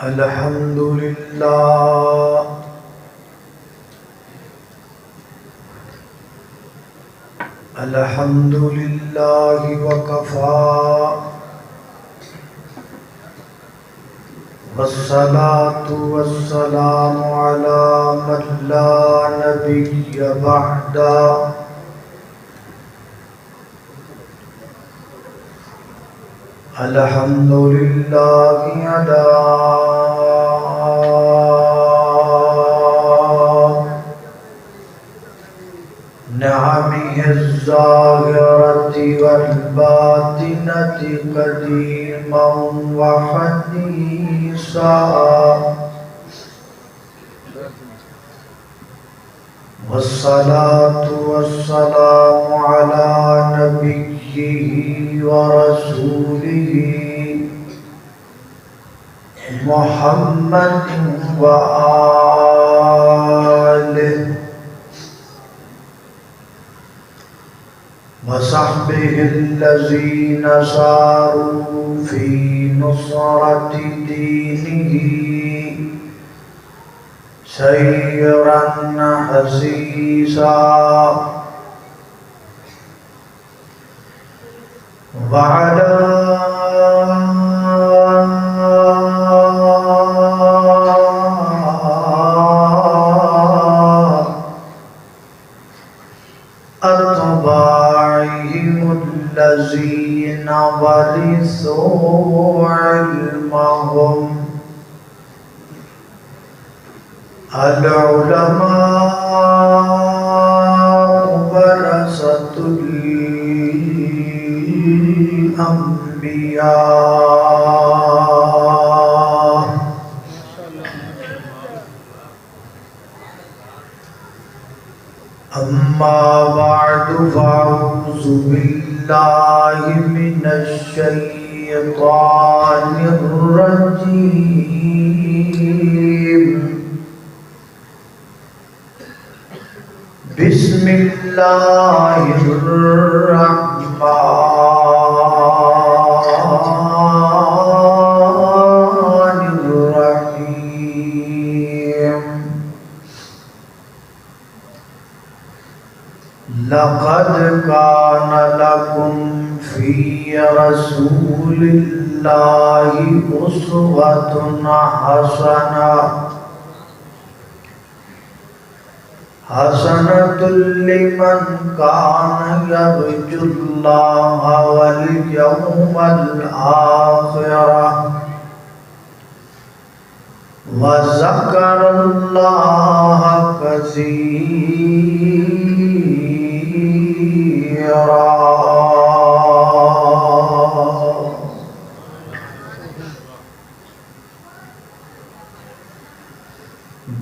الحمد لله الحمد لله وكفى والصلاة والسلام على من لا نبي بعده الحمد لله على نعمه الظاهرة والباطنة قديما وحديثا والصلاة والسلام على نبيه ورسوله محمد وآله وصحبه الذين ساروا في نصرة دينه سيرا حسيسا وعلى أتباعهم الذين ورثوا علمهم العلماء ورثة الأنبياء أما بعد فأعوذ بالله من الشيطان الرجيم بسم الله الرحمن الرحيم لقد كان لكم في رسول الله أسوة حسنة لمن كان يرجو الله واليوم الآخر وذكر الله كثيرا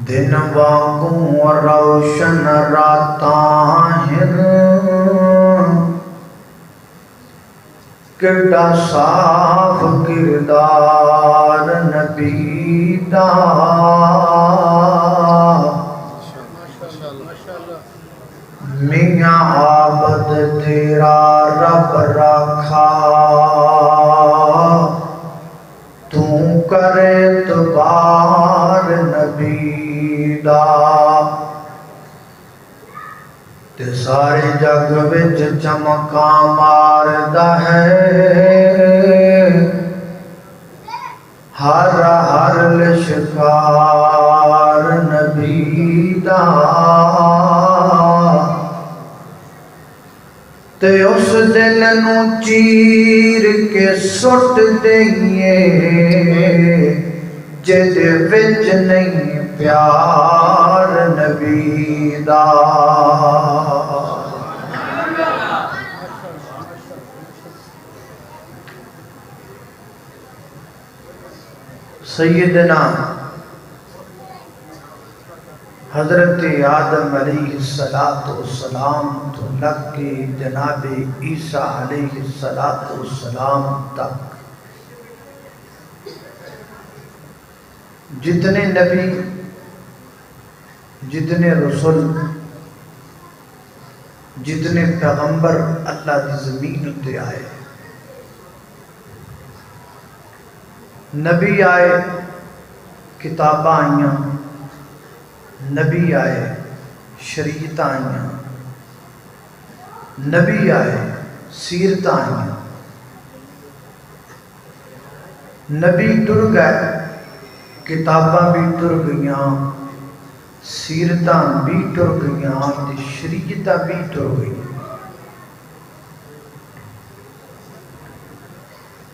دن واگوں روشن راتاں ہیں کڈا صاف کردار نبی دا میاں عابد تیرا رب رکھا تو کرے اعتبار نبی دا تے سارے جگ وچ چمکاں ماردا ہے ہر ہر لشکار نبی دا تے اس دل نو چیر کے سٹ دئیے جدے وچ نہیں پیار نبی دا سیدنا حضرت آدم علیہ السلام تو لگ کے جناب عیسیٰ علیہ السلام تک جتنے نبی جتنے رسول جتنے پیغمبر اللہ کی زمین تے آئے نبی آئے کتاباں آئیاں، نبی آئے، شریعت آئیاں، نبی آئے، سیرت آئیاں، نبی ٹر گئے، کتاباں بھی ٹر گئیاں، سیرتاں بھی ٹر گئیاں، شریعتاں بھی ٹر گئیاں۔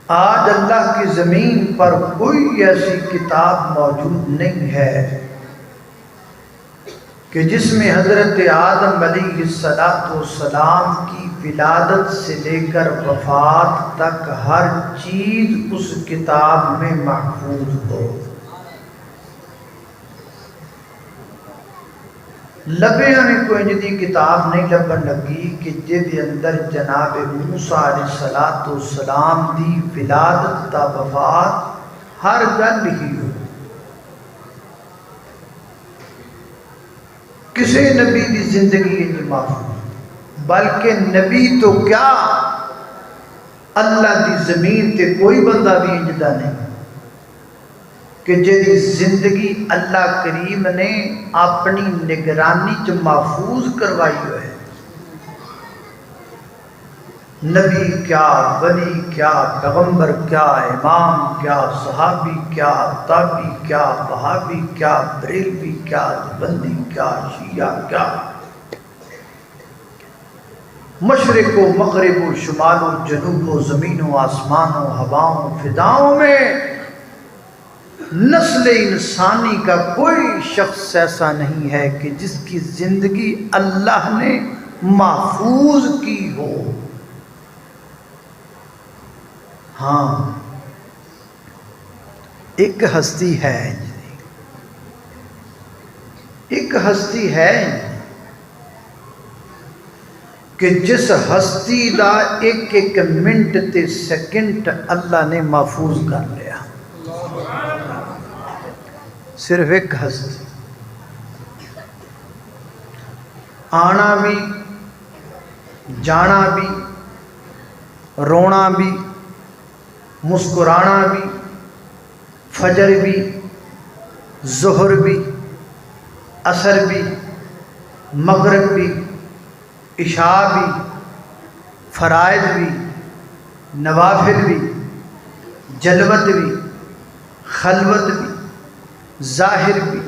آج اللہ کی زمین پر کوئی ایسی کتاب موجود نہیں ہے کہ جس میں حضرت آدم علیہ السلام کی ولادت سے لے کر وفات تک ہر چیز اس کتاب میں محفوظ ہو۔ لبیاں میں کوئی جدی کتاب نہیں لبن لگی کہ جدے اندر جناب موسیٰ علیہ السلام دی ولادت تا وفات ہر گل ہی ہو۔ کسی نبی دی زندگی انج محفوظ، بلکہ نبی تو کیا اللہ دی زمین تے کوئی بندہ بھی انجدہ نہیں کہ جدی زندگی اللہ کریم نے اپنی نگرانی چ محفوظ کروائی ہوئے۔ نبی کیا، ولی کیا، پیغمبر کیا، امام کیا، صحابی کیا، تابعی کیا، وہابی کیا، بریلوی کیا، دیوبندی کیا، شیعہ کیا، مشرق و مغرب و شمال و جنوب و زمین و آسمان و ہواؤں فضاؤں میں نسل انسانی کا کوئی شخص ایسا نہیں ہے کہ جس کی زندگی اللہ نے محفوظ کی ہو۔ ہاں، ایک ہستی ہے، ایک ہستی ہے کہ جس ہستی دا ایک ایک منٹ تے سیکنڈ اللہ نے محفوظ کر لیا۔ صرف ایک ہستی، آنا بھی، جانا بھی، رونا بھی، مسکرانا بھی، فجر بھی، ظہر بھی، عصر بھی، مغرب بھی، عشاء بھی، فرائض بھی، نوافل بھی، جلوت بھی، خلوت بھی، ظاہر بھی،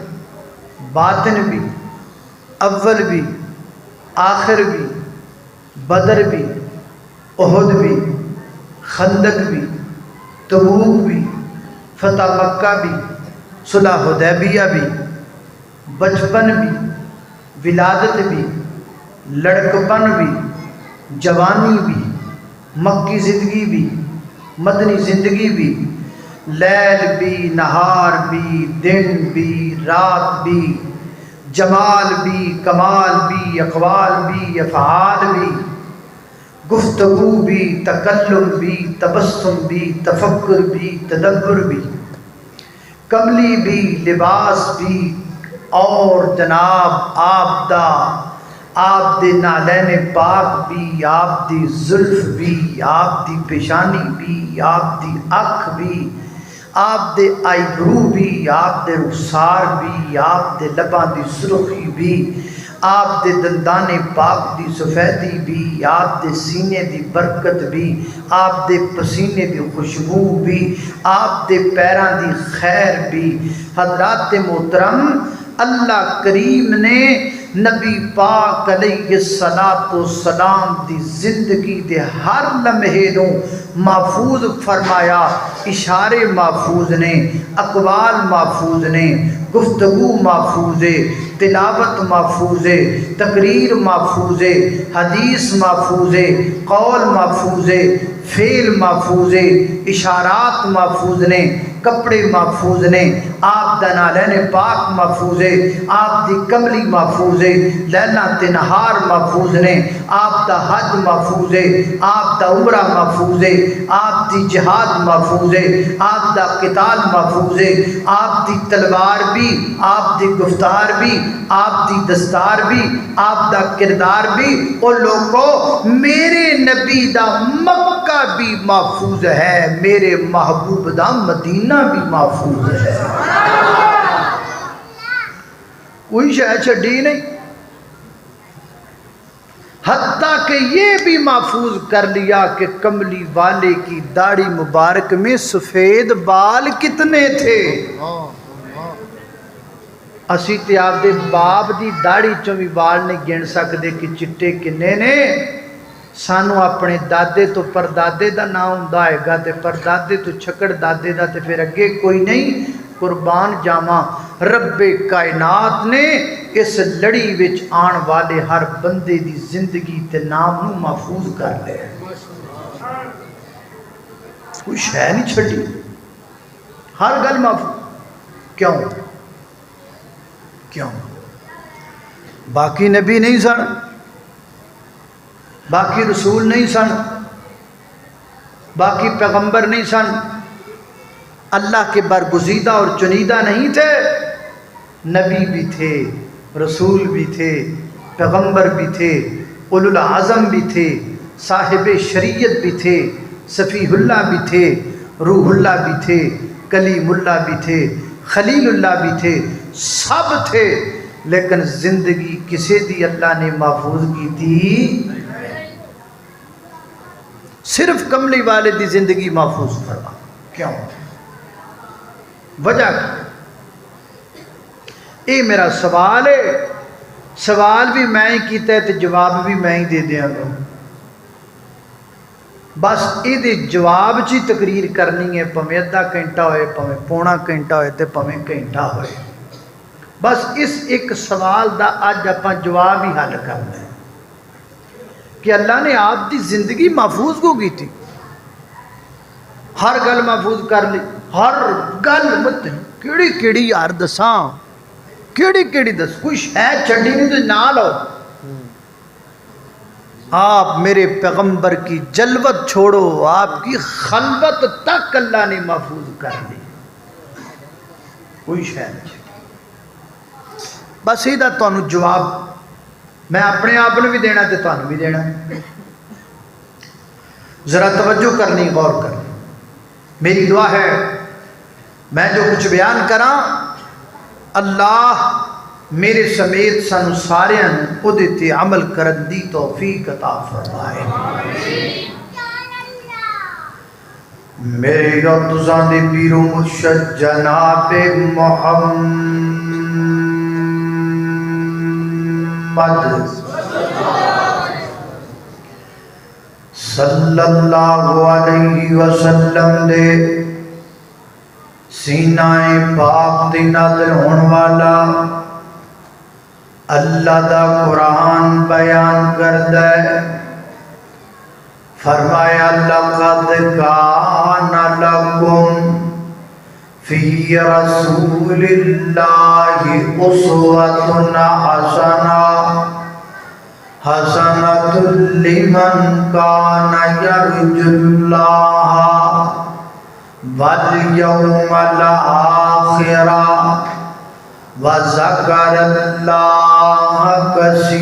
باطن بھی، اول بھی، آخر بھی، بدر بھی، احد بھی، خندق بھی، تبوک بھی، فتح مکہ بھی، صلح حدیبیہ بھی، بچپن بھی، ولادت بھی، لڑکپن بھی، جوانی بھی، مکی زندگی بھی، مدنی زندگی بھی، لیل بھی، نہار بھی، دن بھی، رات بھی، جمال بھی، کمال بھی، اقوال بھی، افعال بھی، گفتگو بھی، تکلم بھی، تبسم بھی، تفکر بھی، تدبر بھی، کملی بھی، لباس بھی، اور جناب آپ دے نالین پاک بھی، آپ دی زلف بھی، آپ دی پیشانی بھی، آپ دی اکھ بھی، آپ دے آئی برو بھی، آپ دے رخسار بھی، آپ دے لباں دی سرخی بھی، آپ دے دندان پاک دی سفیدی بھی، آپ دے سینے دی برکت بھی، آپ دے پسینے دی خوشبو بھی، آپ دے پیران دی خیر بھی۔ حضرات محترم، اللہ کریم نے نبی پاک علیہ السلام دی زندگی دے ہر لمحے نو محفوظ فرمایا۔ اشارے محفوظ نے، اقوال محفوظ نے، گفتگو محفوظ ہے، تلاوت محفوظ ہے، تقریر محفوظ ہے، حدیث محفوظ ہے، قول محفوظ ہے، فعل محفوظ ہے، اشارات محفوظ نے، کپڑے محفوظ نے، آپ دا نالین پاک محفوظ ہے، آپ دی کملی محفوظ ہے، لیلہ تنہار محفوظ نے، آپ دا حج محفوظ ہے، آپ دا عمرہ محفوظ ہے، آپ دی جہاد محفوظ ہے، آپ دا قتال محفوظ ہے، آپ دی تلوار بھی، آپ دی گفتار بھی، آپ دی دستار بھی، آپ دا کردار بھی۔ اور لوگوں، میرے نبی دا مکہ بھی محفوظ ہے، میرے محبوب دا مدینہ بھی محفوظ ہے۔ کوئی شے چھڈی نہیں، حتیٰ کہ یہ بھی محفوظ کر لیا کہ کملی والے کی داڑھی مبارک میں سفید بال کتنے تھے۔ اسی تے آپ دے باپ دی داڑھی چوں بھی بال نہیں گن سکدے کہ چٹے کنے نے۔ سانو اپنے دادے تو پردادے دا نام ہوندا ہے گا تے پردادے تو چھکڑ دادے دا تے پھر اگے کوئی نہیں۔ قربان جاواں رب کائنات نے اس لڑی وچ آن والے ہر بندے دی زندگی تے نام نو محفوظ کر لیا، کوئی شے نہیں چھڈی، ہر گل محفوظ۔ کیوں باقی نبی نہیں سن، باقی رسول نہیں سن، باقی پیغمبر نہیں سن، اللہ کے برگزیدہ اور چنیدہ نہیں تھے؟ نبی بھی تھے، رسول بھی تھے، پیغمبر بھی تھے، اولو العظم بھی تھے، صاحب شریعت بھی تھے، صفیح اللہ بھی تھے، روح اللہ بھی تھے، کلیم اللہ بھی تھے، خلیل اللہ بھی تھے، سب تھے، لیکن زندگی کسے دی اللہ نے محفوظ کی تھی؟ صرف کملی والے دی زندگی محفوظ فرما۔ کیوں؟ وجہ اے میرا سوال ہے، سوال بھی میں ہی کیتا ہے تو جواب بھی میں ہی دے دیاں گا، بس یہ دے جواب چی تقریر کرنی ہے، پویں ادھا گھنٹہ ہوئے، پویں پونا گھنٹہ ہوئے تے پویں گھنٹہ ہوئے، بس اس ایک سوال دا اج اپاں جواب ہی حل کرنا ہے کہ اللہ نے آپ دی زندگی محفوظ کو کی تھی، ہر گل محفوظ کر لی، ہر گل مت کیڑی کیڑی یار دساں، کیڑی کیڑی دس، کوئی شے چھڈی نہیں تو نہ لو۔ آپ میرے پیغمبر کی جلوت چھوڑو، آپ کی خلوت تک اللہ نے محفوظ کر دی، کوئی شے نہیں۔ بس یہ تمہیں جواب میں اپنے آپ نے بھی دینا تے تمہیں بھی دینا، ذرا توجہ کرنی، غور کرنی۔ میری دعا ہے میں جو کچھ بیان کراں اللہ میرے سمیت سانو سارے او تے عمل کرن دی توفیق عطا فرمائے۔ میرے اور تساں دے پیر و مرشد جناب محمد صلی اللہ علیہ وسلم دے سینہ پاک دی نازل ہون والا اللہ دا قرآن بیان کردہ ہے، فرمایا لقد کان لکم فی رسول اللہ اسوۃ حسنۃ لمن کان یرجو اللہ والیوم الآخر وذکر اللہ کثیرا۔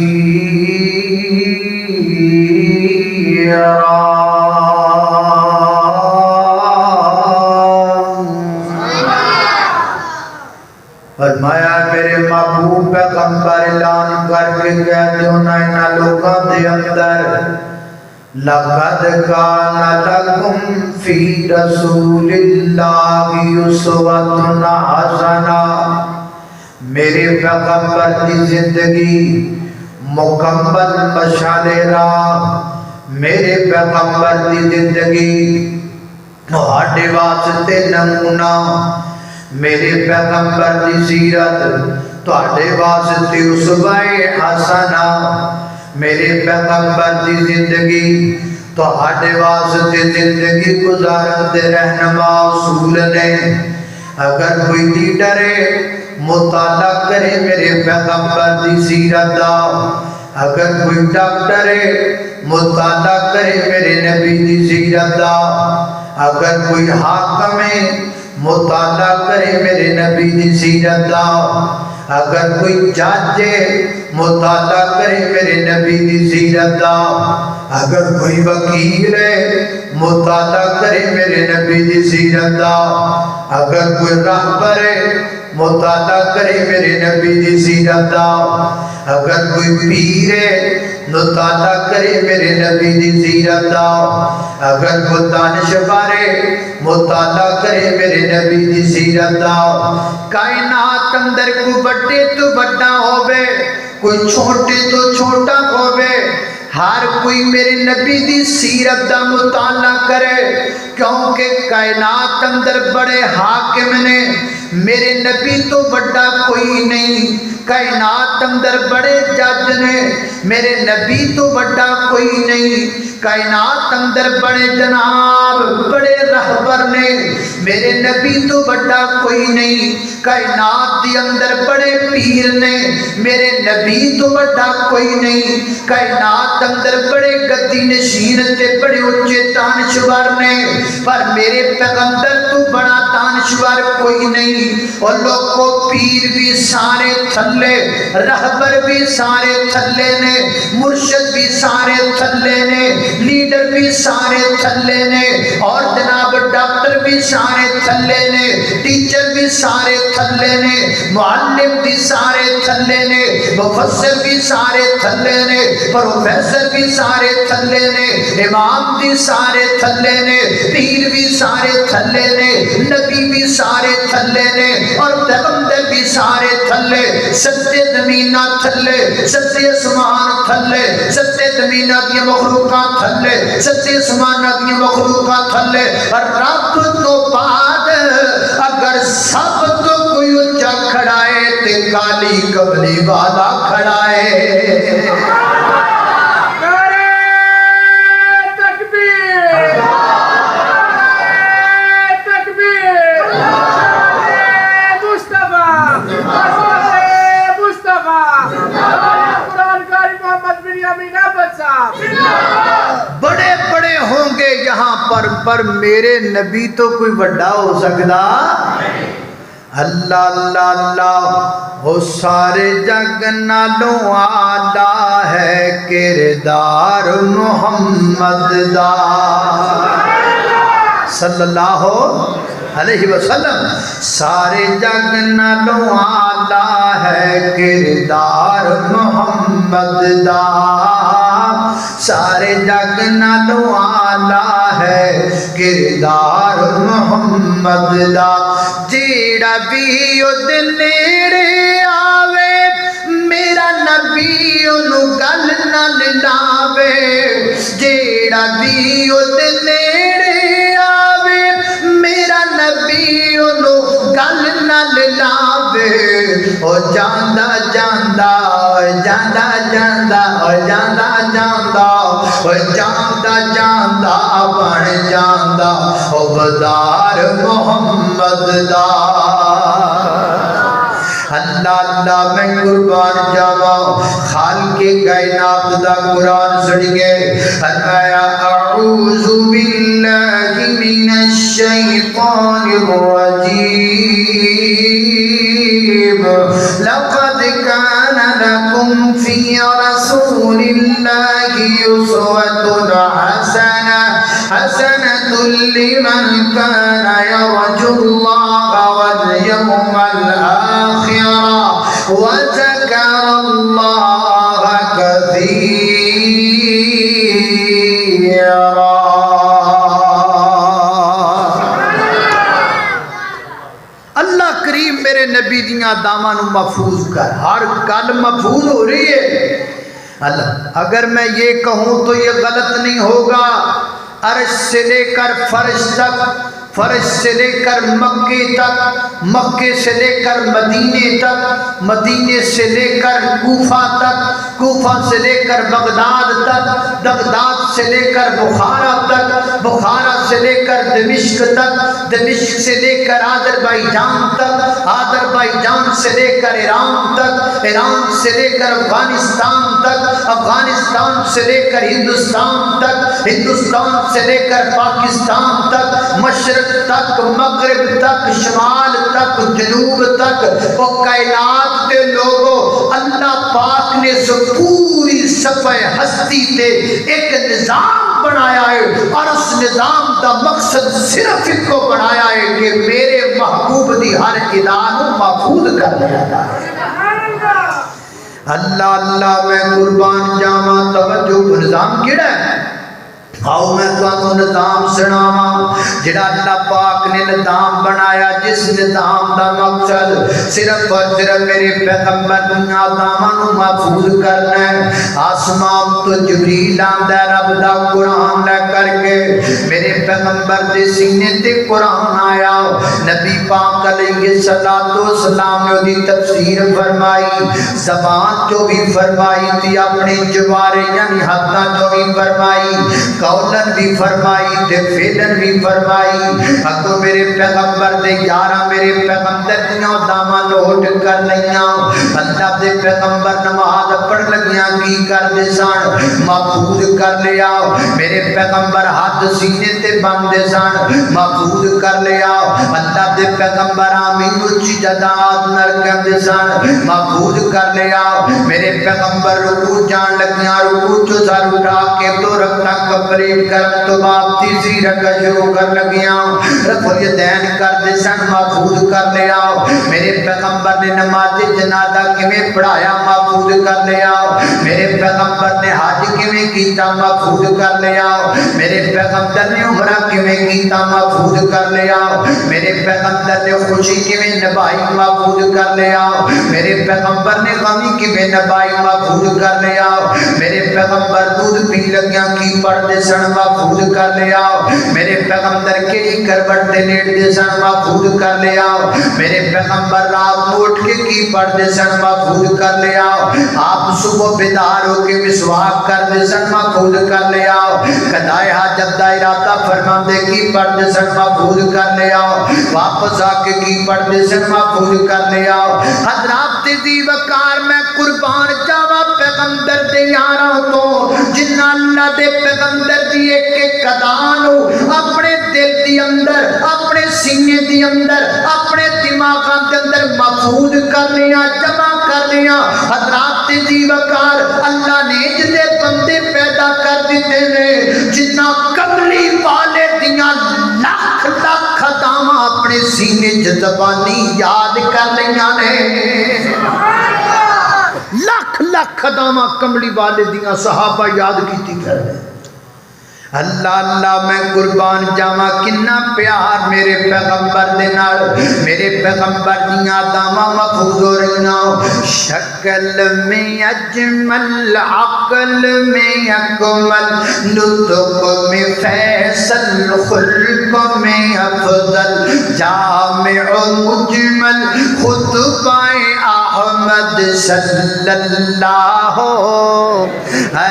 فرمایا میرے محبوب پیغمبر اعلان کر کے کہتے ہو نا لوگوں دے اندر لقد کان لکم فی رسول اللہ اسوۃ حسنہ، میرے پیغمبر کی زندگی مکمل مشعل راہ، میرے پیغمبر کی زندگی تہاڈے واسطے نمونہ، میرے پیغمبر کی سیرت تہاڈے واسطے اسوہ حسنہ، میرے پیغمبر کی زندگی تہاڈے واسطے زندگی گزارن دے رہنما اصول نے۔ اگر کوئی لیڈر مطالعہ کرے میرے پیغمبر کی سیرت دا، اگر کوئی ڈاکٹر مطالعہ کرے میرے نبی کی سیرت دا، اگر کوئی حاکم مطالعہ کرے میرے نبی کی سیرت دا، اگر کوئی جج مطالعہ کرے میرے نبی کی سیرت دا، اگر کوئی وکیل مطالعہ کرے میرے نبی کی سیرت دا، اگر کوئی راہبر مطالعہ کرے میرے نبی دی سیرت دا، اگر کوئی پیر ہے مطالعہ کرے میرے نبی دی سیرت دا، اگر کوئی دانشور ہے مطالعہ کرے میرے نبی دی سیرت دا۔ کائنات اندر کوئی بڑے تو بڑا ہووے، کوئی چھوٹے تو چھوٹا ہووے، ہر کوئی میرے نبی دی سیرت دا مطالعہ کرے، کیونکہ کائنات اندر بڑے حاکم نے، میرے نبی تو بڑا کوئی نہیں۔ کائنات اندر بڑے جج نے، میرے نبی تو بڑا کوئی نہیں۔ کائنات اندر بڑے جناب بڑے رہبر نے، میرے نبی تو بڑا کوئی نہیں۔ کائنات دی اندر بڑے پیر نے، میرے نبی تو بڑا کوئی نہیں۔ کائنات اندر بڑے گدی نشین تے بڑے اونچے دانشور نے، پر میرے پیغمبر تو بڑا دانشور کوئی نہیں۔ اور لوگوں پیر بھی سارے تھلے، رہبر بھی سارے تھلے نے، مرشد بھی سارے تھلے نے، لیڈر بھی سارے تھلے نے، اور جناب ڈاکٹر بھی سارے تھلے نے، ٹیچر بھی سارے تھلے نے، معلم بھی سارے تھلے نے، مفسر بھی سارے تھلے نے، پروفیسر بھی سارے تھلے نے، امام بھی سارے تھلے نے، پیر بھی سارے تھلے نے، نبی بھی سارے تھلے نے، اور پیغمبر بھی سارے تھلے۔ ستے زمینہ تھلے، ستے اسمان تھلے، ستے زمینہ دی مخلوقات تھلے، ستے اسمان دی مخلوقات تھلے۔ اور رب تو بعد اگر سب تو کوئی اچھا کھڑا ہے تے کالی کملی والا کھڑا ہے۔ بڑے بڑے ہوں گے یہاں پر میرے نبی تو کوئی بڑا ہو سکتا؟ اللہ اللہ اللہ، وہ سارے جگ نالوں آلہ ہے کردار محمد دا صلی اللہ علیہ وسلم۔ سارے جگ نالوں آلہ ہے کردار محمد دا، سارے جگ نالوں آلہ ہے کردار محمد دا۔ جیڑا بھی او دے نیڑے آوے میرا نبی انہوں گل نہ لاوے، جیڑا بھی او دے نیڑے آوے میرا نبی انہوں گل نہ لاوے۔ او جاندہ جاندہ جاندہ جاندہ جاندہ جاندہ جاندہ جاندہ بن جاندہ عبدار محمد دا۔ اللہ اللہ میں قربان جاواں خالق کائنات دا قرآن سڑ گئے، فرمایا اعوذ باللہ من الشیطان الرجیم، لقد كان لكم في رسول الله أسوة حسنة لمن كان يرجو الله واليوم الآخر وذكر الله كثيرا۔ اللہ کریم میرے نبی دیاں داماں نو محفوظ کر، ہر گل محفوظ ہو رہی ہے۔ اللہ اگر میں یہ کہوں تو یہ غلط نہیں ہوگا، عرش سے لے کر فرش تک، فرش سے لے کر مکے تک، مکے سے لے کر مدینے تک، مدینے سے لے کر کوفہ تک، کوفہ سے لے کر بغداد تک، بغداد سے لے کر بخارا تک، بخارا سے لے کر دمشق تک، دمشق سے لے کر آذربائیجان تک، آذربائیجان سے لے کر ایران تک، ایران سے لے کر افغانستان تک، افغانستان سے لے کر ہندوستان تک، ہندوستان سے لے کر پاکستان تک، مشرق تک، مغرب تک، شمال تک، جنوب تک، وہ کائنات کے لوگوں اللہ پاک نے سو پوری صفحہ ہستی تے ایک نظام بنایا ہے، اور اس نظام دا مقصد صرف ایک کو بنایا ہے کہ میرے محبوب دی ہر اعلان محفوظ کر لیا گا۔ اللہ اللہ میں قربان جاواں، توجہ نظام کیڑا ہے؟ آؤ میں تمہیں نظام سناواں جڑا اللہ پاک نے نظام بنایا، جس نظام دا مقصد صرف اور صرف میرے پیغمبر دنیا دامانو محفوظ کرنا ہے۔ آسمان تو جبریل آندا ہے رب دا قرآن لے کر کے، میرے پیغمبر دے سینے تے قرآن آیا، نبی پاک علیہ السلام نے دی تفسیر فرمائی، زبان جو بھی فرمائی تھی، اپنے جوارے یعنی ہاتھاں جو بھی فرمائی، قولن بھی فرمائی تے فعلن بھی فرمائی۔ اگو میرے پیغمبر دے یاراں میرے پیغمبر دیاں داواں نوٹ کر لیاں۔ اللہ دے پیغمبر نماز پڑھ لگیاں کی کر دے سن، محفوظ کر لیا۔ میرے پیغمبر ہاتھ سینے تے بندے سن، محفوظ کر لیا۔ اللہ دے پیغمبر آمین اچھی جداد نر کردے سن، محفوظ کر لیا۔ میرے پیغمبر رکوع جان لگیاں، رکوع چو سر اٹھا کے تو رکھتا کپڑے کرم تو باپ تیسری رکعت شروع کر لگیاں، رفع الیدین کر دے سن، محفوظ کر لیا۔ میرے پیغمبر نے نماز جنازہ کیویں پڑھایا، محفوظ کر لیا۔ میرے پیغمبر نے حج کیویں کیتا، محفوظ کر لیا۔ میرے پیغمبر نے عمرہ کیویں کیتا، محفوظ کر لیا۔ میرے پیغمبر نے خوشی کیویں نبھائی، محفوظ کر لیا۔ میرے پیغمبر نے غمی کیویں نبھائی، محفوظ کر لیا۔ میرے پیغمبر دودھ پی لگیاں کی پڑھتے سن، محفوظ کر لیا۔ میرے پیغمبر کیڑی کروٹ تے لیٹتے سن، محفوظ کر لیا۔ میرے پیغمبر رات اٹھ کے کی پڑھتے سن، محفوظ کر لیا۔ آپ صبح بیدار ہو کے مسواک کرتے سن، محفوظ کر لیا۔ قضائے حاجت دا ارادہ فرماندے کی پڑھتے سن، محفوظ کر لیا۔ واپس آ کے کی پڑھتے سن، محفوظ کر لیا۔ حضرات دی وقار میں قربان جاواں پیغمبر دے یاراں تو، جنہ اللہ دے پیغمبر دی ایک ایک قدانو اپنے دل دی اندر، اپنے سینے دی اندر، اپنے دماغاں دے اندر محفوظ کر لیا، جمع کر لیا۔ حضرات دی وقار اللہ نے جدے بندے پیدا کر دیتے نے، جنہ کملی والے دیاں لاکھ لاکھ اداواں اپنے سینے زبانی یاد کر لیاں نے، لاکھ لاکھ اداواں کملی والے دیاں صحابہ یاد کیتی کر دے۔ اللہ اللہ میں قربان جاواں کنا پیار میرے پیغمبر دے نال، میرے پیغمبر دیاں داواں محفوظ ہو رہیاں۔ شکل میں اجمل، عقل میں اکمل، نطق میں فیصل، خلق میں افضل، جامع مجمل، خطبہ احمد صلی اللہ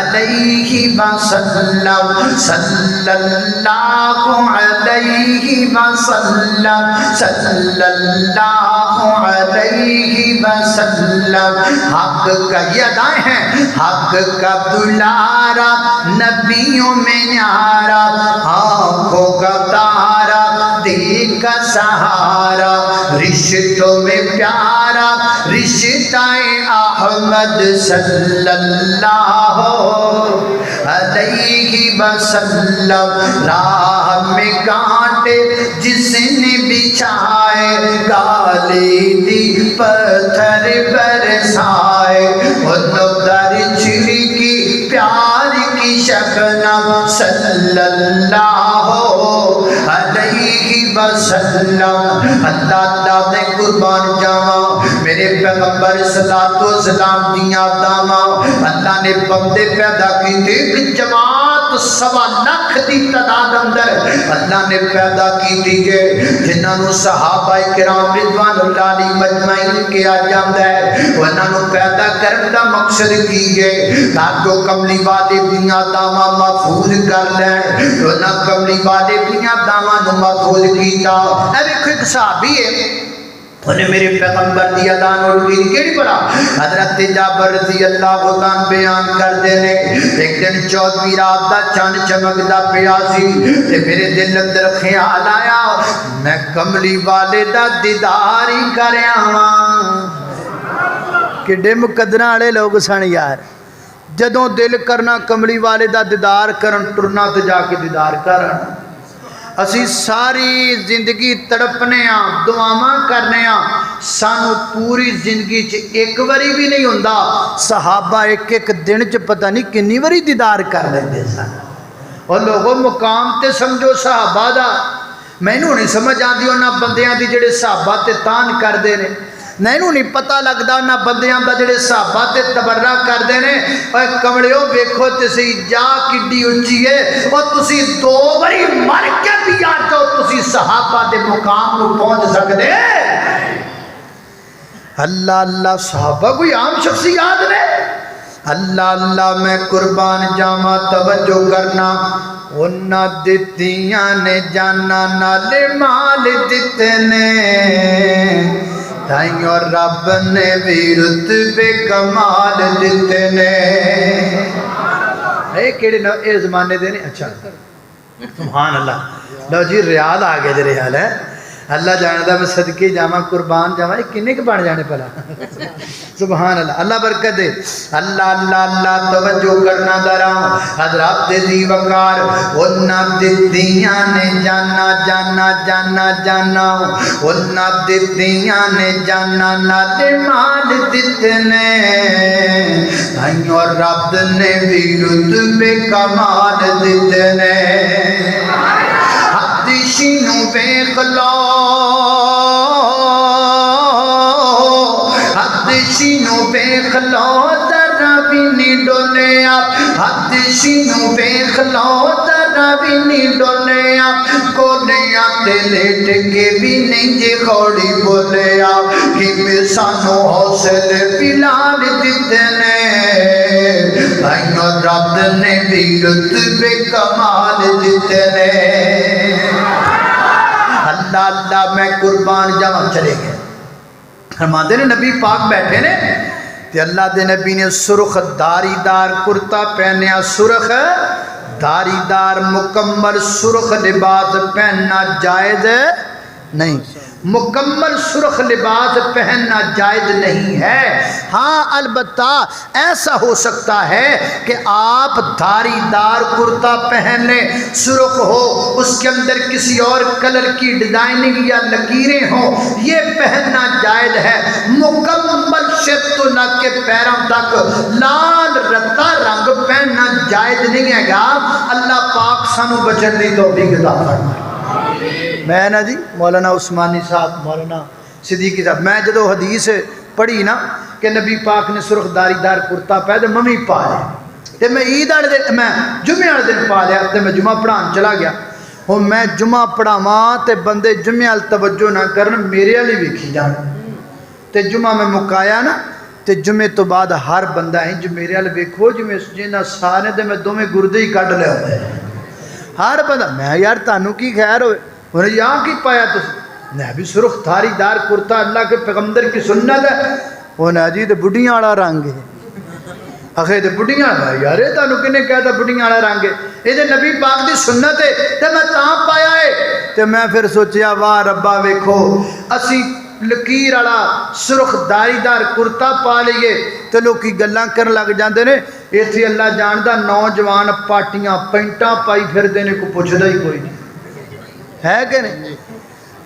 علیہ وسلم، صلی اللہ علیہ وسلم، صلی اللہ علیہ وسلم۔ حق کا یہ ادائیں ہیں، حق کا دلارا، نبیوں میں نیارا، آنکھوں کا تارا، دل کا سہارا، رشتوں میں پیارا، رشتہ احمد صلی اللہ علیہ وسلم۔ راہ میں کانٹے جس نے بچھائے، گالی دی پتھر برسائے، اور در چھڑکی پیار کی شبنم صلی اللہ علیہ وسلم۔ اللہ اللہ نے قربان جاواں میرے پیغمبر صلی اللہ علیہ وسلم دیاں داواں، اللہ نے بندے پیدا کیتے ایک جماعت سوا لاکھ دی تعداد اندر اللہ نے پیدا کیتی ہے، جنہاں نو صحابہ کرام رضوان اللہ علیہ مجمعین کیا جاندا ہے۔ انہاں نو پیدا کرن دا مقصد کی ہے تاکہ کملی والے دیاں داواں محفوظ کر لیں۔ انہاں کملی والے دیاں داواں نو محفوظ کیتا۔ اے ویکھو ایک صحابی ہے، انہیں میرے پیغمبر دی ادا نوٹ کی کیڑی پڑا؟ حضرت جابر رضی اللہ عنہ بیان کر دینے، ایک دن 14ویں رات دا چاند چمکدا پیا سی تے میرے دل اندر خیال آیا میں کملی والے دا دیدار ہی کر آواں۔ کڈے مقدراں والے لوگ سن یار، جدوں دل کرنا کملی والے دا دیدار کرن، ٹرنا تے جا کے دیدار کرن۔ اسی ساری زندگی تڑپنے ہاں دعاواں کرنے ہاں سانو پوری زندگی ایک واری بھی نہیں ہوندا صحابہ ایک ایک دن پتہ نہیں کنی واری دیدار کر لیندے سن اور لوگوں مقام تے سمجھو صحابہ دا مینوں نہیں سمجھ آندی انہاں بندیاں دی جڑے صحابہ تے تان کردے نے نینوں نہیں پتہ لگدا انہاں بندیاں دا جڑے صحابہ تے تبرہ کردے نے اوے کمڑیو ویکھو تے سی جا کڈی اونچی ہے او تسی 2 واری مر کے بھی آ جاؤ تسی صحابہ دے مقام نو پہنچ سکدے اللہ اللہ صحابہ کوئی عام شخصیات نے اللہ اللہ میں قربان جاواں توجہ کرنا انہاں دتیاں نے جانا نال مال دتے نے تائیں اور رب نے بھی رتبے کمال دتے نے اے کیڑے اے زمانے دے نے اچھا سبحان اللہ لو جی ریال آ گئے جی ریال ہے اللہ جاندا میں صدقے جاواں قربان جاواں کنے کے بن جانے پلا سبحان اللہ اللہ برکت دے اللہ اللہ اللہ توجہ کرنا ذرا حضرات دے دی وقار انہاں دتیاں نے جانا جانا جانا جانا انہاں دتیاں نے جانا نال مال دتے نے تائیں اور رب نے بھی رتبے کمال دتے نے حدیثینوں ویکھ لو حدیثینوں ویکھ لو ذرا بھی نہیں ڈولے آپ حدیثینوں ویکھ لو ذرا بھی نہیں ڈولے آپ کولیاں تے لیٹ کے بھی نہیں جے خوڑی بولے آپ کہ سانو حوصلے بلال دتے نے تائیں اور رب نے بھی رتبے کمال دتے نے اللہ اللہ میں قربان جاواں چلے گئے فرماندے نے نبی پاک بیٹھے نے تے اللہ دے نبی نے سرخ داری دار کرتا پہنیا سرخ داری دار مکمل سرخ لباس پہننا جائز نہیں مکمل سرخ لباس پہننا جائز نہیں ہے ہاں البتہ ایسا ہو سکتا ہے کہ آپ دھاری دار کرتا پہن لیں سرخ ہو اس کے اندر کسی اور کلر کی ڈیزائننگ یا لکیریں ہوں یہ پہننا جائز ہے مکمل سر تو نہ کے پیروں تک لال رتا رنگ پہننا جائز نہیں ہے گا اللہ پاک سانو بچن دی توفیق عطا فرمائے میں نا جی مولانا عثمانی صاحب مولانا صدیقی صاحب میں جدو حدیث پڑھی نا کہ نبی پاک نے سرخ داری دار کرتا پہ تو ممی پا لیا تے میں عید والے دن میں جمعے والے دن پا لیا تے میں جمعہ پڑھان چلا گیا ہوں میں جمعہ پڑھاواں تے بندے جمعے وال توجہ نہ کرن میرے والی ویکھی جان تے جمعہ میں مکایا نا تے جمعے تو بعد ہر بندہ ہے جو میرے وال ویکھو جو میں جنہ سارے تے میں دوویں گردے ہی کڈ لے ہوندے ہر بندہ میں یار تانوں کی خیر ہوئے انہیں یہاں کی پایا تو میں بھی سرخ دھاری دار کرتا اللہ کے پیغمبر کی سنت ہے وہ نا جی تے بڑھیاں والا رنگ ہے اخے تے بڑھیاں یار تانوں کنے کہتا بڑھیاں والا رنگ ہے یہ تے نبی پاک دی سنت ہے تے میں تاں پایا ہے تے میں پھر سوچیا واہ ربا ویکھو اسی لکیر والا سرخ داری دار کرتا پا لئیے تے لوگ کی گلاں کرن لگ جاندے نے ایتھے اللہ جاندا نوجوان پارٹیاں پینٹاں پائی پھر دینے کو پوچھدا ہی کوئی نہیں ہے کہ نہیں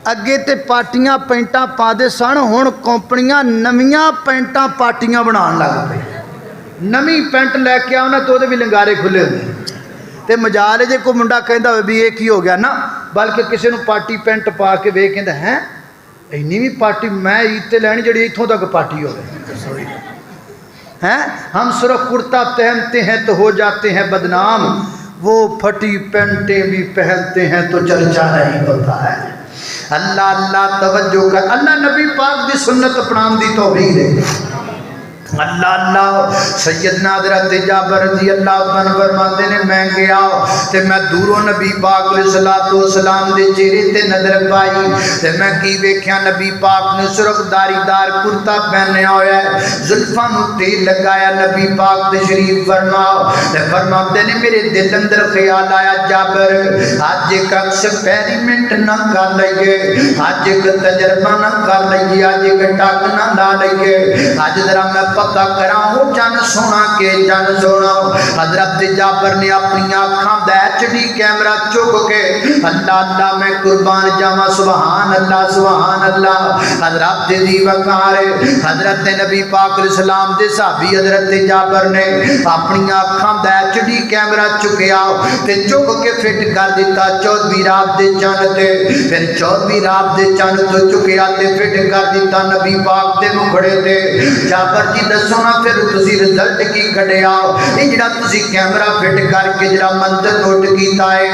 اگے تے پارٹیاں پینٹاں پا دے سن ہن کمپنیاں نویاں پینٹاں پارٹیاں بنان لگ پئی نویں پینٹ لے کے آؤ نا تو دے بھی لنگارے کھلے ہوندے تے مجال جے کو منڈا کہندا ہوئے بھی یہ کی ہو گیا نا بلکہ کسی نو پارٹی پینٹ پا کے ویکھ کہندا ہیں اینی بھی پارٹی میں عید تے لینی جڑی ایتھوں تک پارٹی ہوے ہیں ہم سرخ کرتا پہنتے ہیں تو ہو جاتے ہیں بدنام وہ پھٹی پینٹیں بھی پہنتے ہیں تو چرچا نہیں ہوتا ہے اللہ اللہ توجہ کر اللہ نبی پاک دی سنت اپنام دی توفیق دے اللہ اللہ سیدنا حضرت جابر رضی اللہ عنہ فرماتے نے میں گیا تے میں دوروں نبی پاک علیہ الصلوۃ والسلام دے چہرے تے نظر پائی تے میں کی ویکھیا نبی پاک نے سرخ داری دار کرتا پہنیا ہویا ہے زلفاں نو تیل لگایا نبی پاک تشریف فرماؤ تے فرماتے نے میرے دل اندر خیال آیا جابر اج ایک ایکسپیریمنٹ نہ کر لئیے اج ایک تجربہ نہ کر لئیے اج ایک ٹاک نہ لا لئیے اج ذرا میں پتہ کراؤ جن سونا کے جن سونا. حضرت جابر نے اپنی آنکھاں دا HD کیمرہ چک کے اللہ اللہ میں قربان جاواں سبحان اللہ سبحان اللہ. حضرت دی وقار حضرت نبی پاک علیہ السلام دے صحابی حضرت جابر نے اپنی آنکھاں دا HD کیمرہ چکیا تے چک کے فٹ کر دیتا 14ویں رات دے چند تے. پھر 14ویں رات دے چند تو چکیا تے فٹ کر دیتا نبی پاک دے مکھڑے تے. جابر جی دسو نا پھر تسی رزلٹ کی کڈیا اے جڑا تسی کیمرہ فٹ کر کے جڑا منظر نوٹ کیتا ہے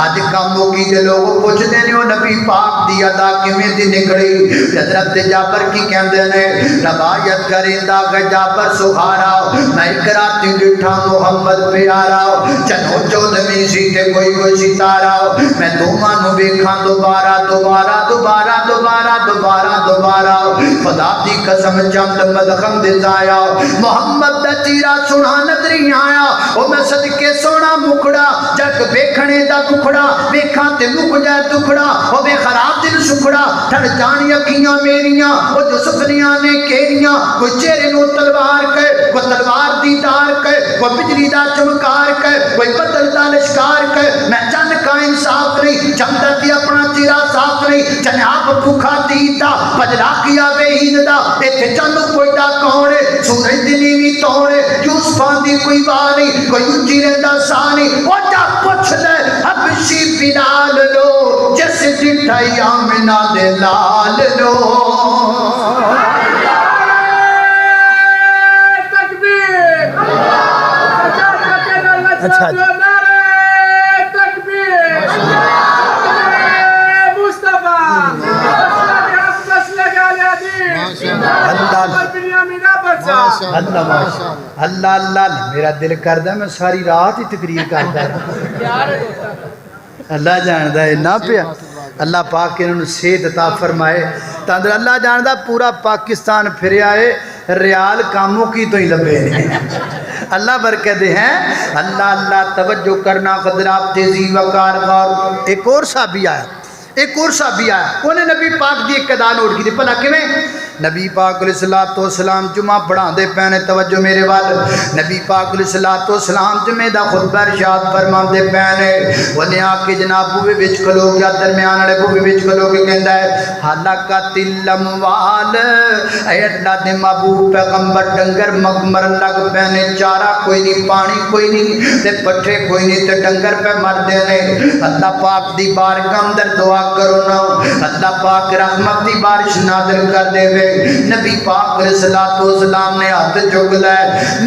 اج کم ہو گئی تے لوگ پوچھدے نے او نبی پاک دی ادا کیویں دی نکلی. حضرت جابر کی کہندے نے روایت کریندا کہ جابر سہارا میں ایک رات ڈٹھا محمد پیارا چنو 14ویں سی تے کوئی ستارہ میں دوواں نو ویکھاں دوبارہ دوبارہ دوبارہ دوبارہ دوبارہ دوبارہ خدا دی قسم چند مدخم دتایا محمد دا چہرہ سونا نظری آیا او میں صدقے سونا مکڑا جگ ویکھنے دا دکھڑا ویکھاں تے مک جائے دکھڑا او بے خراب دل سکھڑا ٹھڑ جانی اکھیاں میریاں او جو سفریاں نے کیریاں کوئی چہرے نو تلوار کہے کوئی تلوار دی تار کہے کوئی بجلی دا چمکار کہے کوئی بدل دا لشکار کہے میں چند کا انصاف نہیں چندہ دی اپنا چہرہ صاف نہیں جناب بھوکھا دیتا پجلا کیا بے ہین دا ایتھے چند کوئی دا کونے سورج دی نیوی توڑے یوسفان دی کوئی باری کوئی اچھی رہتا سانی او جا پوچھ لے حبشی بلال لو جس ڈٹھائی آمنہ دے لال لو. اچھا اللہ اللہ میرا دل کردہ میں ساری رات ہی تقریر کرتا رہا. اللہ جاندہ ہے نہ پیا اللہ پاک کے انہوں نے صحت عطا فرمائے تاندر اللہ جاندہ پورا پاکستان پھر آئے ریال کاموں کی تو ہی لبے نہیں اللہ برکت ہیں. اللہ اللہ توجہ کرنا قدرات تیزی وقار غور. ایک اور صحابی آیا انہیں نبی پاک دی ایک ادا نوٹ کی تھی پلا کیویں نبی پاک علیہ السلام جمعہ پڑھا دے پہنے توجہ میرے وال نبی پاک علیہ السلام جمعہ دا خطبہ ارشاد فرما دے پہنے ونے آکے جناب بوے بچ کھلو گیا درمیان والے بوے بچ کھلو کے کہندا ہے حلقت الاموال اے اللہ دے محبوب پیغمبر ڈنگر مر لگ پہنے چارہ کوئی نہیں پانی کوئی نہیں تے پٹھے کوئی نہیں تے ڈنگر پہ مر دے نے. اللہ پاک دی بارگاہ اندر دعا کرو نا اللہ پاک رحمت دی بارش نازل کر دے وے. نبی پاک علیہ السلام نے ہاتھ چک لے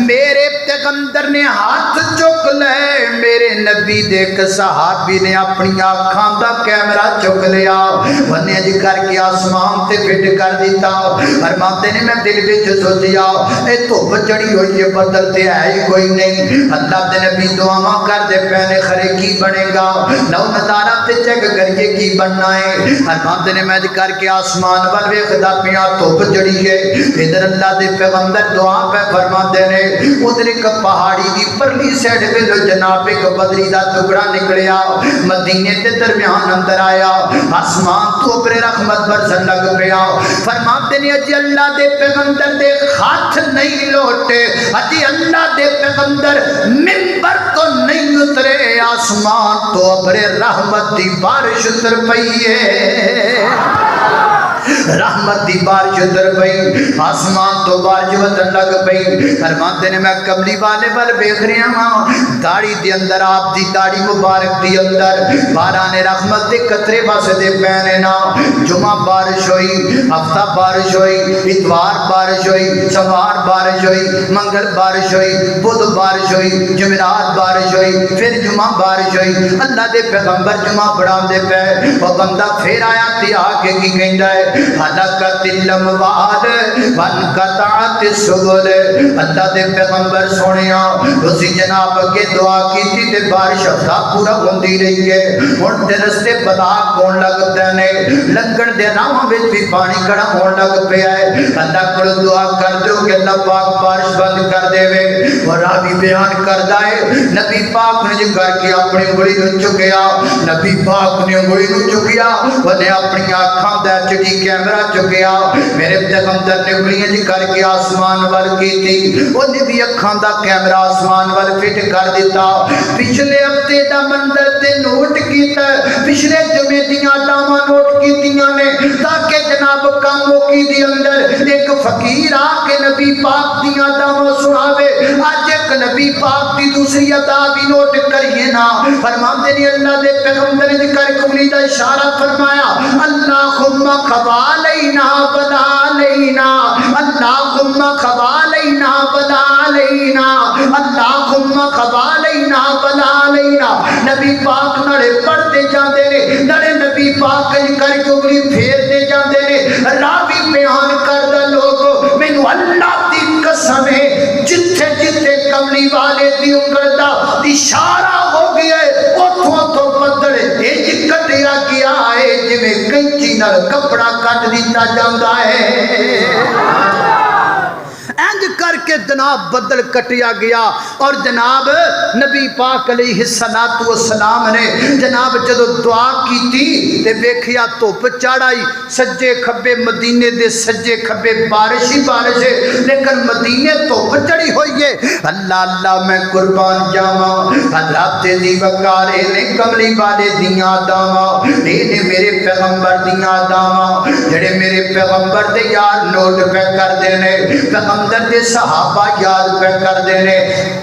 میرے پیغمبر نے ہاتھ چک لے میرے نبی دے ایک صحابی نے اپنی آنکھاں دا کیمرہ چک لیا ونے اج کر کے آسمان تے فٹ کر دیتا. فرماتے نے میں دل وچ سوچیا اے دھوپ چڑھی ہوئی ہے بدل تے ہے ہی کوئی نہیں. اللہ دے نبی دعاواں کر دے پہنے خرے کی بنے گا لو نظارہ تے چیک کریے کی بننا ہے. فرماتے نے میں اج کر کے آسمان ول ویکھدا پیا دھوپ چڑھی ہے ادھر اللہ دے پیغمبر دعا پہ فرماتے نے ادھر ایک پہاڑی دی پرلی سائڈ پہ جناب ایک بدری دا ٹکڑا نکلیا مدینے دے درمیان اندر آیا آسمان تو اوپر رحمت برسن لگ پیا. فرماتے نے اجی اللہ دے پیغمبر دے ہاتھ نہیں لوٹے اجی اللہ دے پیغمبر منبر تو نہیں اترے آسمان تو اوپر رحمت دی بارش اتر پئی ہے رحمت دی بارش اتر پئی آسمان تو بارش وطن لگ پئی. فرماتے نے میں قبلی والے بل بیخ رہا ہاں داڑھی دی اندر آپ دی داڑھی مبارک دی اندر باران رحمت دے قطرے بس دے پہنے نا. جمعہ بارش ہوئی ہفتہ بارش ہوئی اتوار بارش ہوئی سوار بارش ہوئی منگل بارش ہوئی بدھ بارش ہوئی جمعرات بارش ہوئی پھر جمعہ بارش ہوئی. اللہ دے پیغمبر جمعہ پڑھا دے پہ وہ بندہ پھر آیا تے آگے کی کہندا ہے حلقت الاموال وانقطعت السبل. اللہ دے پیغمبر سونیا اسی جناب کے دعا کی تھی تے بارش ہفتہ پورا ہوندی رہی ہے ہن تے رستے بلا کون لگتے نے لنگن دے راہاں وچ بھی پانی کھڑا ہون لگ پیا ہے. اللہ کو دعا کر دو کہ اللہ پاک بارش بند کر دے وے. اور راوی بیان کردا ہے نبی پاک نے کر کے اپنی انگلی نو چکیا نبی پاک نے انگلی نو چکیا ونے اپنی آنکھاں دا چٹی کیمرہ چکیا میرے پیغمبر نے انگلیاں جی کر کے آسمان وال کیتی انہیں بھی اکھاں دا کیمرہ آسمان وال فٹ کر دیتا پچھلے ہفتے دا منظر تے نوٹ کیتا پچھلے جمعے دیاں داواں نوٹ کیتیاں نے تاکہ جناب کاموں کی دی اندر ایک فقیر آ کے نبی پاک دیاں داواں سناوے آج ایک نبی پاک دی دوسری ادا بھی نوٹ کریے نا فرماتے نے اللہ دے پیغمبر نے کر کملی دا اشارہ فرمایا اللہم خوالینا بلا لینا اللہم خوالینا بلا لینا اللہم خوالینا بلا لینا نبی پاک نڑے پڑھتے جاندے نے نڑے نبی پاک کر کملی پھیرتے جاندے نے راوی بیان کردہ لوگو مینو اللہ دی قسم ہے جتھے جتھے کملی والے دی انگردہ اشارہ ہو گیا ہے اتھوں بدڑے ایج کٹیا گیا ہے جویں کینچی نال کپڑا کٹ دیتا جاندا ہے انج کر کے جناب بدل کٹیا گیا اور جناب نبی پاک علیہ السلام نے جناب جدو دعا کی تھی تے ویکھیا دھوپ چڑھ آئی سجے کھبے مدینے دے سجے کھبے بارش ہی بارش ہے لیکن مدینے دھوپ چڑھی ہوئی ہے اللہ اللہ میں قربان جاواں حضرت دی وقارے نے کملی والے دیاں داواں نے میرے پیغمبر دیاں داواں جڑے میرے پیغمبر دے یار نوٹ پہ کر دینے پیغمبر دے صحابہ یاد پہ کر دینے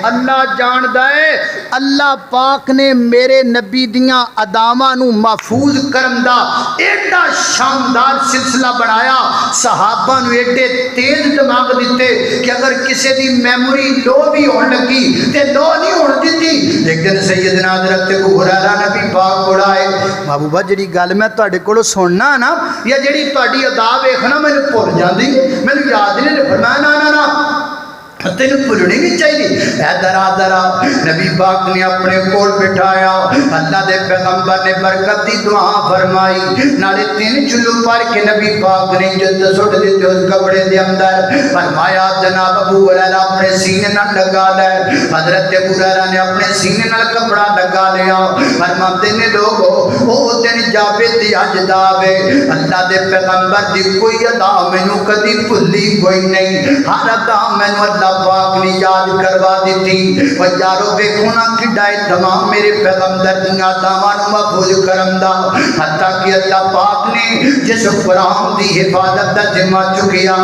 اللہ جاندہ ہے اللہ پاک نے میرے نبی دیاں ادامہ نو محفوظ کرم دا ایڈا شاندار سلسلہ بنایا صحابہ نو ایڈے تیز دماغ دیتے کہ اگر کسی دی میموری لو بھی ہون لگی تے لو نہیں ہون دیتی لیکن سیدنا حضرت ابو ہریرہ نبی پاک اڑائے محبوبہ جڑی گل میں تہاڈے کولوں سننا نا یا جڑی تہاڈی ادا ویکھنا مینوں بھول جاندی مینوں یاد نہیں فرمایا نا تینو بھولنی نہیں چاہیے اے درا درا نبی پاک نے اپنے کول بٹھایا اللہ دے پیغمبر نے برکت دی دعا فرمائی نالے تین چلو پڑھ کے نبی پاک نے جلد سٹ دیتے اس کپڑے دے اندر فرمایا جناب ابو ہریرہ اپنے سینے نال لگا لے حضرت ابو ہریرہ نے اپنے سینے نال کپڑا لگا لیا فرماتے نے لوگو او دن جاوے تے اج دا وے اللہ دے پیغمبر دی کوئی ادا مینوں کدی بھلی کوئی نہیں ہر ادا مینوں اللہ پاک نے یاد کروا دیتی و یارو بے خونا کھڑائے تمام میرے پیغمبر دیاں داواں نو محفوظ کرم دا حتیٰ کہ اللہ پاک نے جس قرآن دی حفاظت دا ذمہ چکیا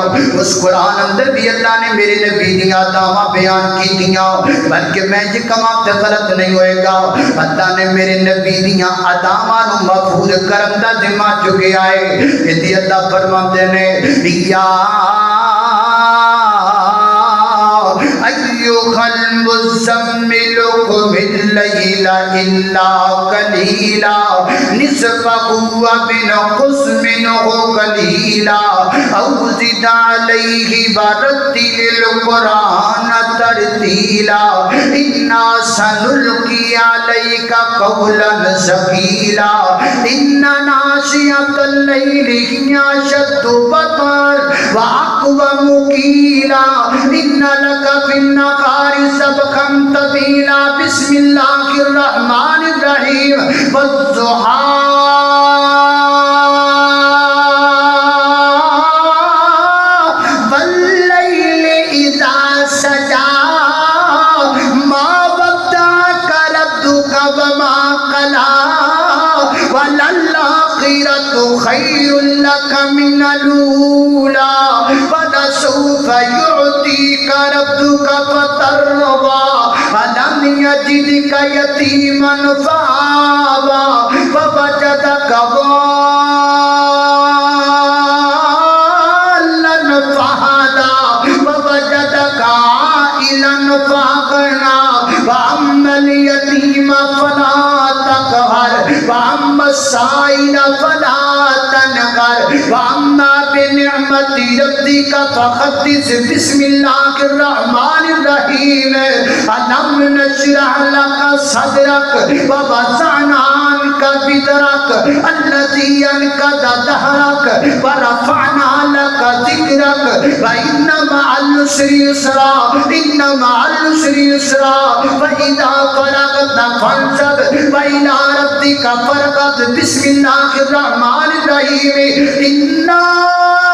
اس قرآن اندر بھی اللہ نے میرے نبی دیاں داواں بیان کی دیاں بلکہ میں جی کما تے غلط نہیں ہوئے گا اللہ نے میرے نبی دیاں داواں نو محفوظ کرم دا ذمہ چکیا ہے کہ اللہ فرماتے نے یا ایوہ المزمل قم اللیل الا قلیلا نصفہ وانقص منہ قلیلا او زد علیہ ورتل القرآن ترتیلا انا سنلقی علیک قولا ثقیلا ان ناشئۃ اللیل ہی اشد وطئا واقوم قیلا ان لک فی النہار سبحا طویلا بسم اللہ الرحمن الرحیم والضحی واللیل اذا سجا ما ودعک ربک وما قلی وللآخرۃ خیر لک من الأولی ولسوف يعطيك ربك فترضى ألم يجدك يتيما فآوى ووجدك ضالا فهدى ووجدك عائلا فأغنى وأما اليتيم فلا تقهر وأما السائل فلا تنهر وأما بنعمت ربك فحدث بسم اللہ الرحمن الرحیم ألم نشرح لك صدرك ووضعنا عنك وزرك الذي أنقض ظهرك ورفعنا لك ذكرك فإن مع العسر يسرا إن مع العسر يسرا فإذا فرغت فانصب وإلى ربك فارغب بسم الله الرحمن الرحيم إنا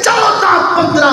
14-15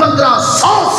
1500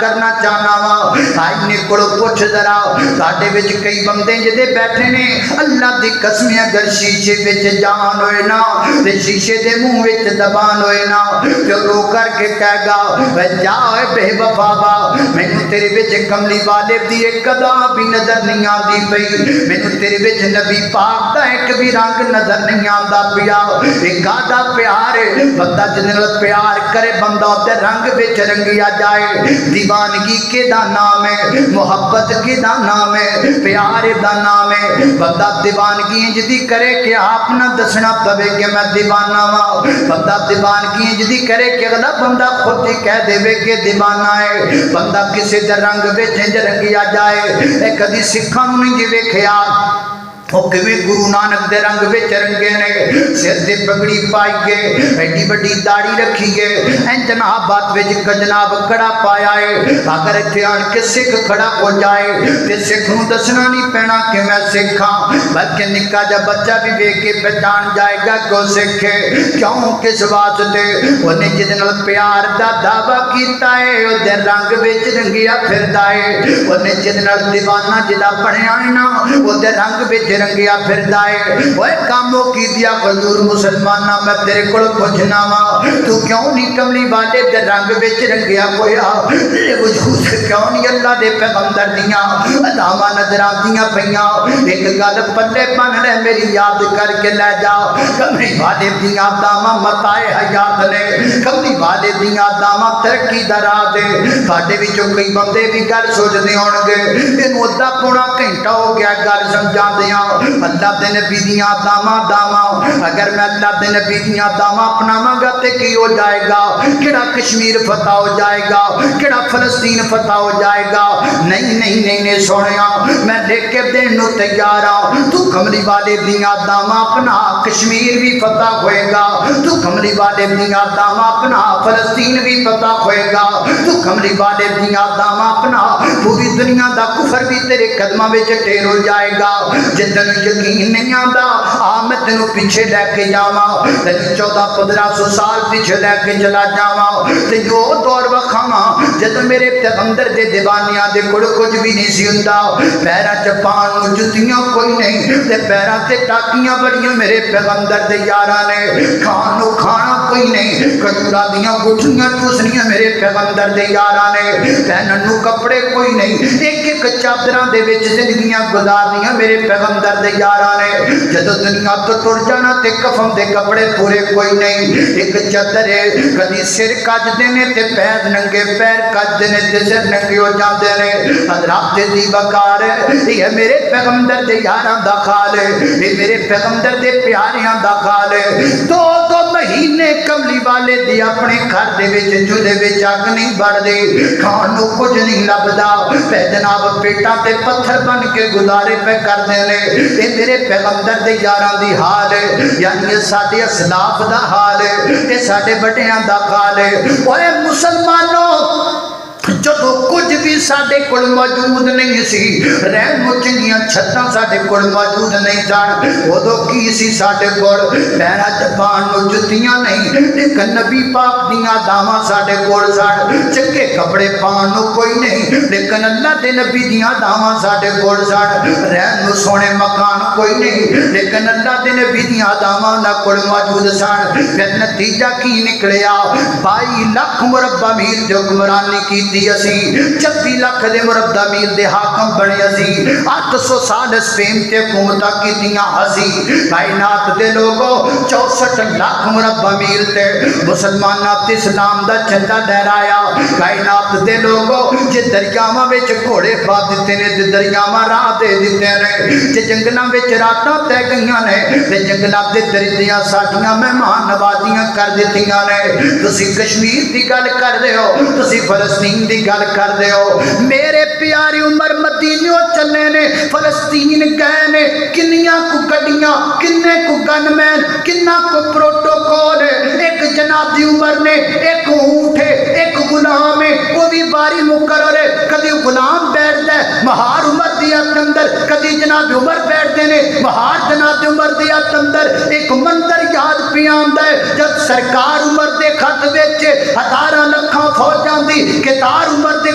کرنا چاہنا وا آئینے کو پوچھ ذرا ساڈے وچ کئی بندے جدے بیٹھے نے اللہ دی قسم اگر شیشے وچ جان ہوئے نا تے شیشے دے منہ وچ زبان ہوئے نا تے رو کر کے کہے گا اے جا اے بے وفا با مینوں تیرے وچ کملی والے دی ایک ادا بھی نظر نہیں آندی پئی مینوں تیرے وچ نبی پاک دا ایک بھی رنگ نظر نہیں آندا پیا ایک آدھا پیار ہے بندہ جن نال پیار کرے بندہ تے رنگ وچ رنگیا جائے دیوانگی کے دا نام ہے محبت کے دا نام ہے پیار دا نام ہے بندہ دیوانگی انجدی کرے کہ آپ نہ دسنا پوے کہ میں دیوانہ وا بندہ دیوانگی انجدی کرے کہ اگلا بندہ خود ہی کہہ دے کہ دیوانہ ہے بندہ کسی دے رنگ وچ انج رنگیا جائے اے کدی سکھاں نہیں جی ویکھیا وہ کیویں گرو نانک دے رنگ وچ رنگے نے سر تے پگڑی پائی کے ایڈی بڑی داڑھی رکھی ہے این جناب بات وچ جناب کڑا پایا ہے اگر ایتھے آن کے سکھ کھڑا ہو جائے تے سکھ نوں دسنا نہیں پینا کہ میں سکھ ہاں بلکہ نکا جا بچہ بھی ویکھ کے پہچان جائے گا کہ وہ سکھ ہے کیوں کس واسطے اونے جس نال پیار دا دعویٰ کیتا ہے او دے رنگ وچ رنگیا پھردا ہے اونے جس نال دیوانہ جدا بنیا ہے نا او دے رنگ وچ رنگیا پھردا ہے اوے کامو کی دیا حضور مسلماناں میں تیرے کول پوچھنا وا تو کیوں نہیں کملی والے دے رنگ وچ رنگیا ہویا تیرے وجود کیوں نہیں اللہ دے پیغمبر دیاں اداواں نظر آندیاں پیاں ایک گل پلے بن لے میری یاد کر کے لے جا کملی والے دیاں داواں متائے حیات نے کملی والے دیاں داواں ترقی دا راہ دے ساڈے وچوں کئی بندے بھی گل سوچدے ہون گے اینوں ادھا پونا گھنٹہ ہو گیا گل سمجھاندیاں اللہ دے نبی دیاں داواں اگر میں اللہ دے نبی دیاں داواں اپناواں گا تے کی ہو جائے گا کیڑا کشمیر فتح ہو جائے گا کیڑا فلسطین فتح ہو جائے گا نہیں سونیا میں لکھ کے دین نو تیار ہاں تو کملی والے دیاں داواں اپنا کشمیر بھی فتح ہوئے گا تو کملی والے دیاں داواں اپنا فلسطین بھی فتح ہوئے گا تو کملی والے دیاں داواں اپنا پوری دنیا دا کفر بھی تیرے قدماں وچ ٹھہر ہو جائے گا جتن یقین نہیں آندا آ میں تینوں پیچھے لے کے جاواں تینوں 14-1500 سال پیچھے لے کے چلا جاواں تے جو دور وکھاواں جد میرے پیغمبر دے دیوانیاں دے کول کچھ بھی نہیں سی ہوندا پیراں چ پان نوں جُتیاں کوئی نہیں تے پیراں تے ٹاکیاں بڑیاں میرے پیغمبر دے یاراں نے کھان نوں کھانا کوئی نہیں کھجوراں دیاں گٹھلیاں چوسنیاں میرے پیغمبر دے یاراں نے پہنن نوں کپڑے کوئی نہیں ایک چادراں دے وچ زندگیاں گزارنیاں میرے پیغمبر دے یاراں نے جدو دنیا تو ٹر جانا تے کفن دے کپڑے پورے کوئی نہیں ایک چادر ہے کدی سر کجدے نے تے پیر ننگے پیر کجدے نے تے سر ننگے ہو جاندے نے حضرات دی وقار یہ میرے پیغمبر دے یاراں دا خال ہے یہ میرے پیغمبر دے پیاریاں دا خال ہے دو مہینے کملی والے دی اپنے گھر دے وچ چولہے وچ اگ نہیں بڑھدی کھان نوں کچھ نہیں لبدا پہ جناب پیٹاں تے پتھر بن کے گزارے پہ کردے نے اے میرے پیغمبر دے یاراں دی حال ہے یعنی یہ ساڈے اسلاف دا حال ہے یہ ساڈے بڑیاں دا حال ہے اوے مسلمانوں جدو کچھ بھی ساڈے کول موجود نہیں سی رہن نوں چنگیاں چھتاں ساڈے کول موجود نہیں سن اودوں کی سی ساڈے کول پیراں چ پان نوں جُتیاں نہیں لیکن نبی پاک دیاں داواں ساڈے کول سن چنگے کپڑے پان نوں کوئی نہیں لیکن اللہ دے نبی دیاں داواں ساڈے کول سن رہن نوں سونے مکان کوئی نہیں لیکن اللہ دے نبی دیاں داواں انہاں کول موجود سن پھر نتیجہ کی نکلیا 22 لاکھ مربع میل دی حکمرانی کی اسی 26 لاکھ دے مربع میل دے حاکم بنے اسی 800 سال اسپین تے حکومتاں کیتیاں اسی کائنات دے لوگوں 64 لاکھ مربع میل تے مسلماناں تے اسلام دا جھنڈا لہرایا کائنات دے لوگوں جے دریاواں وچ گھوڑے پا دتے نے تے دریاواں راہ دے دتے نے جے جنگلاں وچ راتاں تے گئیاں نے تے جنگلاں دے درندیاں ساڈیاں مہمان نوازیاں کر دتیاں نے تسی کشمیر دی گل کر رہے ہو تسی فلسطین دی گل کر دے ہو میرے پیاری عمر مدینیوں چلے نے فلسطین گئے نے کنیاں کو گڈیاں کنے کو گن مین کنا کو پروٹوکول ایک جناب دی عمر نے ایک اونٹ ہے ایک غلام ہے وہ بھی باری مقرر ہے کدی غلام بیٹھتا ہے مہار عمر دیا اندر کدی جناب عمر بیٹھتے نے مہار جناب عمر دیا اندر ایک منظر یاد پہ آندا ہے جب سرکار عمر دے خط وچ 18 لکھاں فوجاں دی کتار عمر دے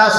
10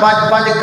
5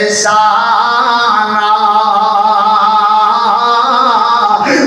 ihsana।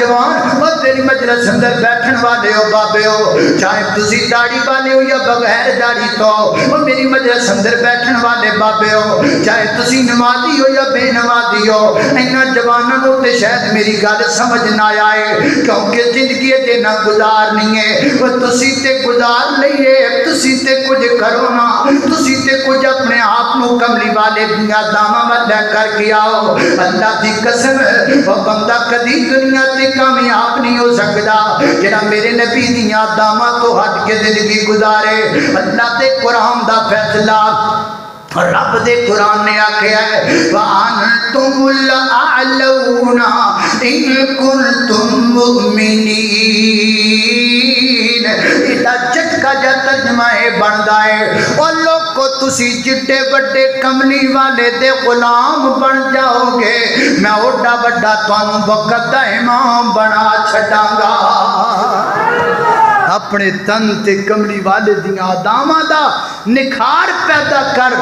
جوان اور تیری مجلس اندر بیٹھن والے ہو بابے ہو، چاہے تسی داڑھی والے ہو یا بغیر داڑھی تو، اور میری مجلس اندر بیٹھن والے بابے ہو، چاہے تسی نمازی ہو یا بے نمازی ہو، اینا جوانوں کو تے شاید میری گل سمجھ نہ آئے، کیونکہ زندگی تے نہ گزار نہیں ہے، اور تسی تے گزار لئیے، تسی تے کچھ کرو نا، تسی تے کچھ اپنے آپ نو کملی والے دنیا داما مدہ کر کے آؤ۔ اللہ دی قسم وہ بندہ کدی دنیا تے کامیاب نہیں ہو سکتا جنا میرے نبی دنیا داما تو ہٹ کے زندگی گزارے۔ اللہ دے قرآن دا فیصلہ رب دے قرآن نے آکھیا ہے وَأَنْتُمُ الْأَعْلَوْنَ إِن كُنْتُم مُؤْمِنِينَ۔ اِدھا جھٹکا جا ترجمہ ہے بندہ ہے اور لوگ کو تسی جٹے بڑے کملی والے دے غلام بن جاؤ گے، میں اوڈا بڑا توانوں وقت دا امام بنا چھڑاں گا۔ اپنے تن تے کملی والے دیاں داما دا نکھار پیدا کر،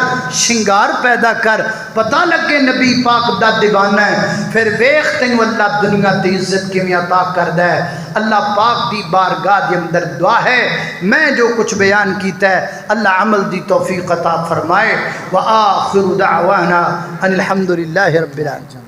شنگار پیدا کر، پتہ لگے نبی پاک دا دیوانہ ہے، پھر ویخ تینو اللہ دنیا تے عزت کی میں عطا کر دے۔ اللہ پاک دی بارگاہ دی اندر دعا ہے، میں جو کچھ بیان کیتا ہے اللہ عمل دی توفیق عطا فرمائے۔ وآخر دعوانا ان الحمدللہ رب العالمین۔